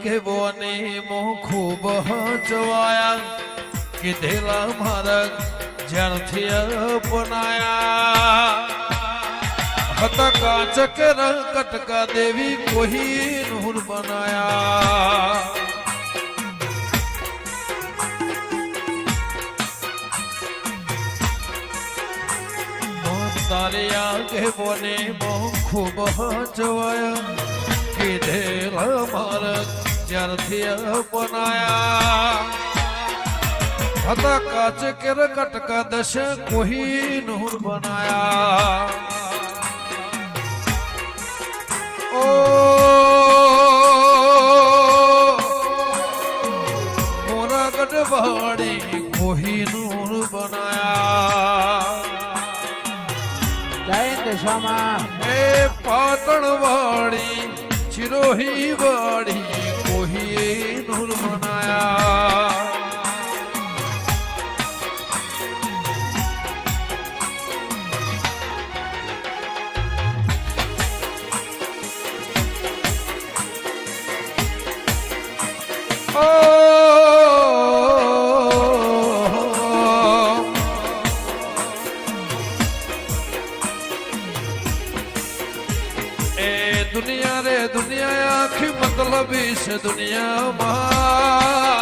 કેવોની મો ખૂબ હચવાયા કીધેલા મારા જ્યારથી અપનાયા હતા કાચ કે રંગ કટકા દેવી કોઈ નૂર બનાયા તારી આગે બોને બહુ ખૂબ હચવાયા કીધેલા મારા જ્યારથી અપનાયા હતા કાચ કેર કટકા દશ કોઈ નૂર બનાયા ઓ મોરા ગઢવાડી કોઈ નૂર બનાયા જય દશામાં એ પાટણ વાળી ચિરોહી વાળી કોઈ નૂર બનાયા दुनिया रे दुनिया आखी मतलब इस दुनिया में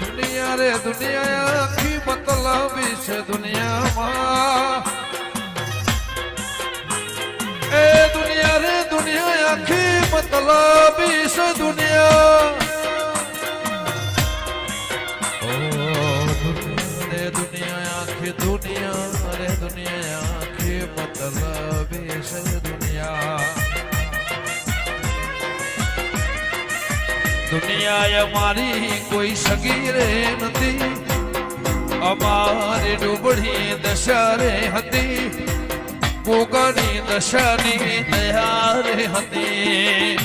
दुनिया रे दुनिया आखी मतलब इस दुनिया में ए दुनिया रे दुनिया आखी मतलब इस दुनिया ओ दुनिया रे दुनिया आखी दुनिया रे दुनिया मतलब इस दुनिया दुनिया हमारी कोई सगी रे नथी અમારી ડૂબડી દશા રે હતી કોકની દશાની દયા રે હતી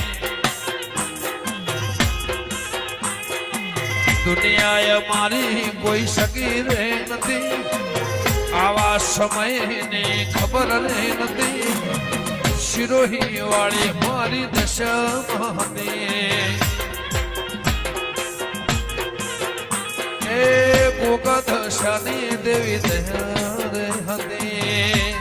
દુનિયા અમારી કોઈ સગી રે નથી આવા સમયની ખબર રે નથી શિરોહી વાળી મારી દશા હતી એ કોક દશાની દેવી દયા રે હતી